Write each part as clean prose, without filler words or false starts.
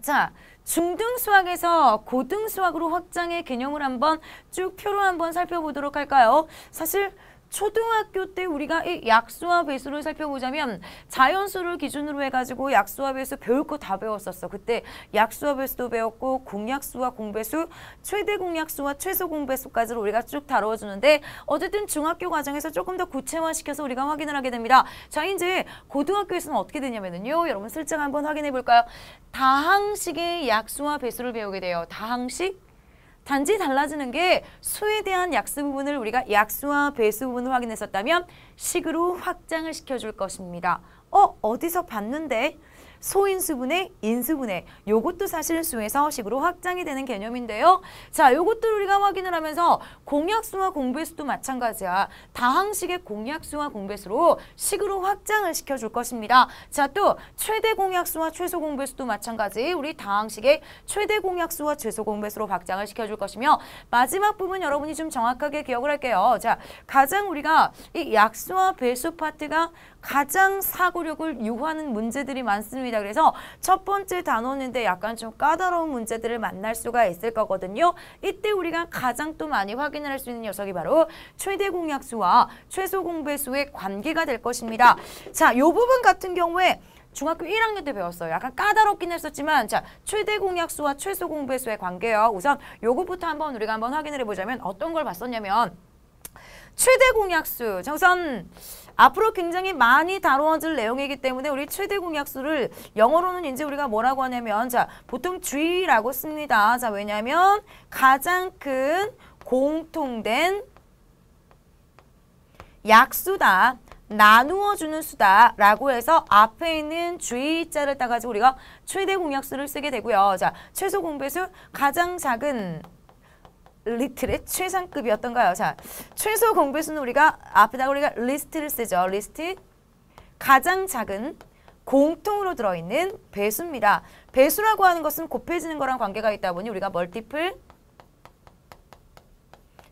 자, 중등수학에서 고등수학으로 확장의 개념을 한번 쭉 표로 한번 살펴보도록 할까요? 사실 초등학교 때 우리가 이 약수와 배수를 살펴보자면 자연수를 기준으로 해가지고 약수와 배수 배울 거 다 배웠었어. 그때 약수와 배수도 배웠고 공약수와 공배수, 최대 공약수와 최소 공배수까지를 우리가 쭉 다뤄주는데 어쨌든 중학교 과정에서 조금 더 구체화시켜서 우리가 확인을 하게 됩니다. 자, 이제 고등학교에서는 어떻게 되냐면요. 여러분 슬쩍 한번 확인해 볼까요? 다항식의 약수와 배수를 배우게 돼요. 다항식? 단지 달라지는 게 수에 대한 약수 부분을 우리가 약수와 배수 부분을 확인했었다면 식으로 확장을 시켜줄 것입니다. 어디서 봤는데? 소인수분해, 인수분해. 요것도 사실 수에서 식으로 확장이 되는 개념인데요. 자, 요것들 우리가 확인을 하면서 공약수와 공배수도 마찬가지야. 다항식의 공약수와 공배수로 식으로 확장을 시켜줄 것입니다. 자, 또 최대 공약수와 최소 공배수도 마찬가지. 우리 다항식의 최대 공약수와 최소 공배수로 확장을 시켜줄 것이며 마지막 부분 여러분이 좀 정확하게 기억을 할게요. 자, 가장 우리가 이 약수와 배수 파트가 가장 사고력을 요하는 문제들이 많습니다. 그래서 첫 번째 단원인데 약간 좀 까다로운 문제들을 만날 수가 있을 거거든요. 이때 우리가 가장 또 많이 확인을 할 수 있는 녀석이 바로 최대 공약수와 최소 공배수의 관계가 될 것입니다. 자, 이 부분 같은 경우에 중학교 1학년 때 배웠어요. 약간 까다롭긴 했었지만 자, 최대 공약수와 최소 공배수의 관계요. 우선 요것부터 한번 우리가 한번 확인을 해보자면 어떤 걸 봤었냐면 최대 공약수. 자, 우선 앞으로 굉장히 많이 다루어질 내용이기 때문에 우리 최대 공약수를 영어로는 이제 우리가 뭐라고 하냐면 자, 보통 G라고 씁니다. 자, 왜냐하면 가장 큰 공통된 약수다. 나누어주는 수다라고 해서 앞에 있는 G자를 따가지고 우리가 최대 공약수를 쓰게 되고요. 자, 최소 공배수 가장 작은 리틀의 최상급이었던가요? 자, 최소 공배수는 우리가 앞에다가 우리가 리스트를 쓰죠. 리스트 가장 작은 공통으로 들어있는 배수입니다. 배수라고 하는 것은 곱해지는 거랑 관계가 있다 보니 우리가 멀티플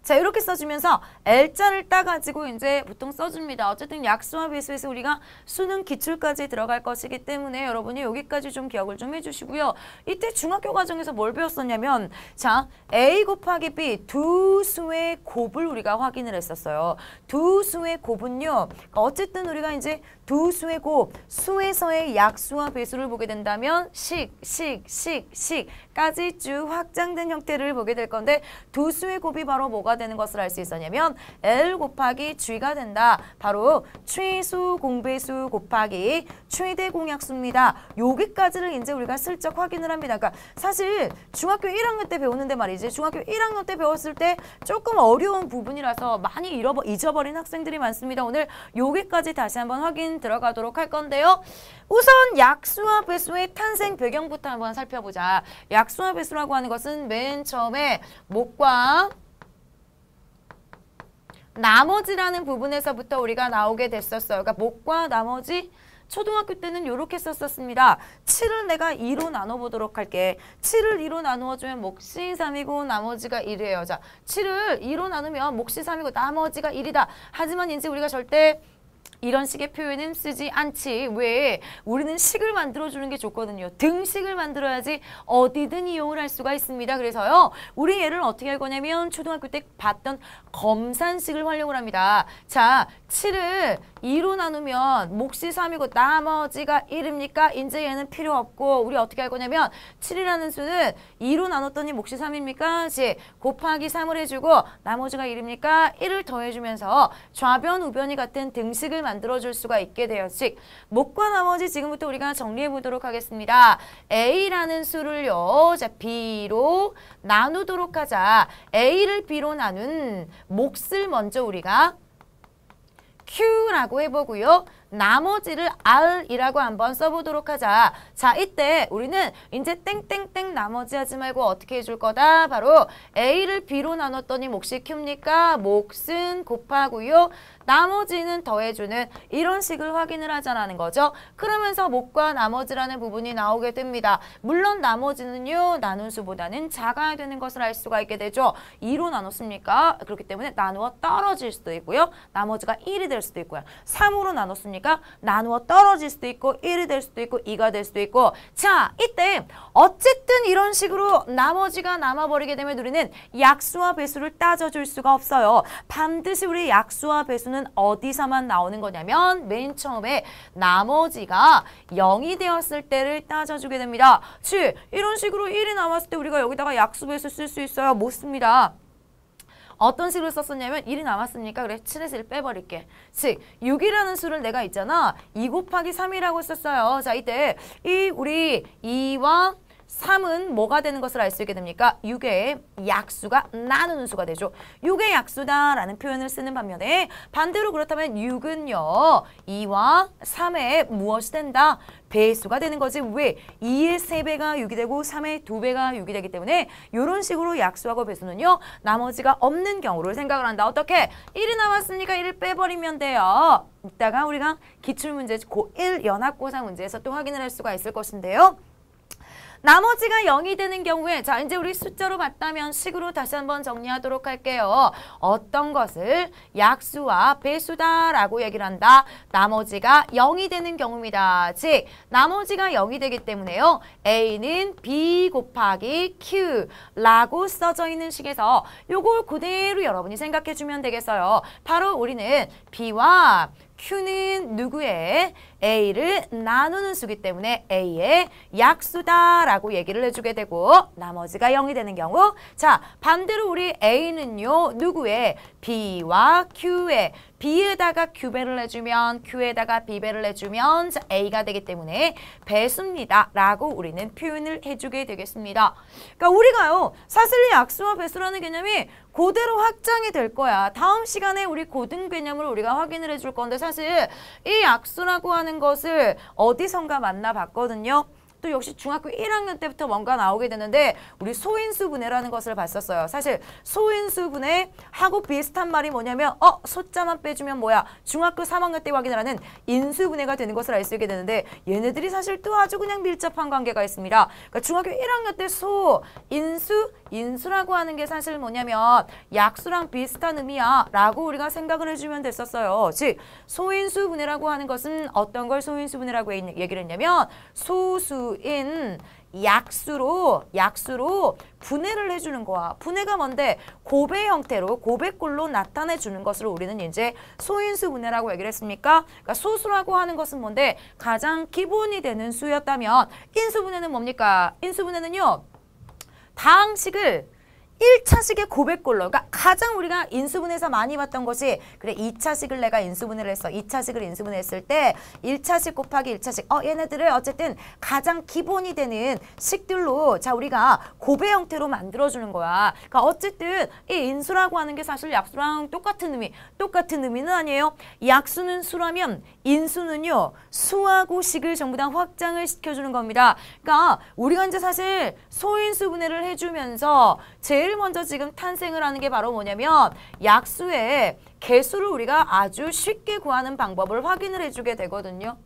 자, 이렇게 써주면서 L자를 따가지고 이제 보통 써줍니다. 어쨌든 약수와 배수에서 우리가 수능 기출까지 들어갈 것이기 때문에 여러분이 여기까지 좀 기억을 좀 해주시고요. 이때 중학교 과정에서 뭘 배웠었냐면 자, A 곱하기 B 두 수의 곱을 우리가 확인을 했었어요. 두 수의 곱은요. 어쨌든 우리가 이제 두 수의 곱, 수에서의 약수와 배수를 보게 된다면 식까지 쭉 확장된 형태를 보게 될 건데 두 수의 곱이 바로 뭐가 되는 것을 알 수 있었냐면 L 곱하기 G가 된다. 바로 최소 공배수 곱하기 최대 공약수입니다. 여기까지를 이제 우리가 슬쩍 확인을 합니다. 그러니까 사실 중학교 1학년 때 배우는데 말이지 중학교 1학년 때 배웠을 때 조금 어려운 부분이라서 많이 잊어버린 학생들이 많습니다. 오늘 여기까지 다시 한번 확인 들어가도록 할 건데요. 우선 약수와 배수의 탄생 배경부터 한번 살펴보자. 약수와 배수라고 하는 것은 맨 처음에 목과 나머지라는 부분에서부터 우리가 나오게 됐었어요. 그러니까 목과 나머지 초등학교 때는 이렇게 썼었습니다. 7을 내가 2로 나눠보도록 할게. 7을 2로 나누어주면 몫이 3이고 나머지가 1이에요. 자, 7을 2로 나누면 몫이 3이고 나머지가 1이다. 하지만 이제 우리가 절대 이런 식의 표현은 쓰지 않지. 왜? 우리는 식을 만들어주는 게 좋거든요. 등식을 만들어야지 어디든 이용을 할 수가 있습니다. 그래서요. 우리 얘를 어떻게 할 거냐면 초등학교 때 봤던 검산식을 활용을 합니다. 자, 7을 2로 나누면 몫이 3이고 나머지가 1입니까? 이제 얘는 필요 없고 우리 어떻게 할 거냐면 7이라는 수는 2로 나눴더니 몫이 3입니까? 곱하기 3을 해주고 나머지가 1입니까? 1을 더해주면서 좌변, 우변이 같은 등식을 만들어줄 수가 있게 돼요. 즉, 목과 나머지 지금부터 우리가 정리해 보도록 하겠습니다. A라는 수를요. 자, B로 나누도록 하자. A를 B로 나눈 몫을 먼저 우리가 Q라고 해보고요. 나머지를 R이라고 한번 써보도록 하자. 자, 이때 우리는 이제 땡땡땡 나머지 하지 말고 어떻게 해줄 거다? 바로 A를 B로 나눴더니 몫이 Q입니까? 몫은 곱하고요. 나머지는 더해주는 이런 식을 확인을 하자라는 거죠. 그러면서 목과 나머지라는 부분이 나오게 됩니다. 물론 나머지는요 나눈 수보다는 작아야 되는 것을 알 수가 있게 되죠. 2로 나눴습니까? 그렇기 때문에 나누어 떨어질 수도 있고요. 나머지가 1이 될 수도 있고요. 3으로 나눴습니까? 나누어 떨어질 수도 있고 1이 될 수도 있고 2가 될 수도 있고. 자, 이때 어쨌든 이런 식으로 나머지가 남아버리게 되면 우리는 약수와 배수를 따져줄 수가 없어요. 반드시 우리 약수와 배수는 어디서만 나오는 거냐면 맨 처음에 나머지가 0이 되었을 때를 따져주게 됩니다. 즉 이런 식으로 1이 남았을 때 우리가 여기다가 약수 배수 쓸 수 있어요? 못 씁니다. 어떤 식으로 썼었냐면 1이 남았습니까? 그래 7에서 1 빼버릴게. 즉 6이라는 수를 내가 있잖아. 2 곱하기 3이라고 썼어요. 자 이때 우리 2와 3은 뭐가 되는 것을 알 수 있게 됩니까? 6의 약수가 나누는 수가 되죠. 6의 약수다라는 표현을 쓰는 반면에 반대로 그렇다면 6은요. 2와 3의 무엇이 된다? 배수가 되는 거지. 왜? 2의 3배가 6이 되고 3의 2배가 6이 되기 때문에 이런 식으로 약수하고 배수는요. 나머지가 없는 경우를 생각을 한다. 어떻게? 1이 남았으니까 1을 빼버리면 돼요. 이따가 우리가 기출문제 고1 연합고사 문제에서 또 확인을 할 수가 있을 것인데요. 나머지가 0이 되는 경우에 자 이제 우리 숫자로 봤다면 식으로 다시 한번 정리하도록 할게요. 어떤 것을 약수와 배수다라고 얘기를 한다. 나머지가 0이 되는 경우입니다. 즉 나머지가 0이 되기 때문에요. A는 B 곱하기 Q라고 써져 있는 식에서 요걸 그대로 여러분이 생각해 주면 되겠어요. 바로 우리는 B와 Q는 누구의? A를 나누는 수기 때문에 A의 약수다라고 얘기를 해주게 되고 나머지가 0이 되는 경우 자 반대로 우리 A는요 누구의? B와 Q의 B에다가 Q배를 해주면 Q에다가 B배를 해주면 자, A가 되기 때문에 배수입니다 라고 우리는 표현을 해주게 되겠습니다. 그러니까 우리가요 사실 이 약수와 배수라는 개념이 그대로 확장이 될 거야. 다음 시간에 우리 고등 개념을 우리가 확인을 해줄 건데 사실 이 약수라고 하는 것을 어디선가 만나봤거든요. 또 역시 중학교 1학년 때부터 뭔가 나오게 되는데 우리 소인수분해라는 것을 봤었어요. 사실 소인수분해하고 비슷한 말이 뭐냐면 소자만 빼주면 뭐야? 중학교 3학년 때 확인을 하는 인수분해가 되는 것을 알 수 있게 되는데 얘네들이 사실 또 아주 그냥 밀접한 관계가 있습니다. 그러니까 중학교 1학년 때 인수라고 하는 게 사실 뭐냐면 약수랑 비슷한 의미야 라고 우리가 생각을 해주면 됐었어요. 즉 소인수분해라고 하는 것은 어떤 걸 소인수분해라고 얘기를 했냐면 소수인 약수로 분해를 해주는 거야. 분해가 뭔데? 곱의 형태로 곱의꼴로 나타내 주는 것을 우리는 이제 소인수 분해라고 얘기를 했습니까? 그러니까 소수라고 하는 것은 뭔데? 가장 기본이 되는 수였다면 인수분해는 뭡니까? 인수분해는요. 다항식을 1차식의 곱의꼴로 그러니까 가장 우리가 인수분해에서 많이 봤던 것이 그래 2차식을 내가 인수분해를 했어. 2차식을 인수분해했을 때 1차식 곱하기 1차식 얘네들을 어쨌든 가장 기본이 되는 식들로 자 우리가 곱의 형태로 만들어주는 거야. 그러니까 어쨌든 이 인수라고 하는 게 사실 약수랑 똑같은 의미는 아니에요. 약수는 수라면 인수는요 수하고 식을 전부 다 확장을 시켜주는 겁니다. 그러니까 우리가 이제 사실 소인수 분해를 해주면서 제일 먼저 지금 탄생을 하는 게 바로 뭐냐면 약수의 개수를 우리가 아주 쉽게 구하는 방법을 확인을 해주게 되거든요.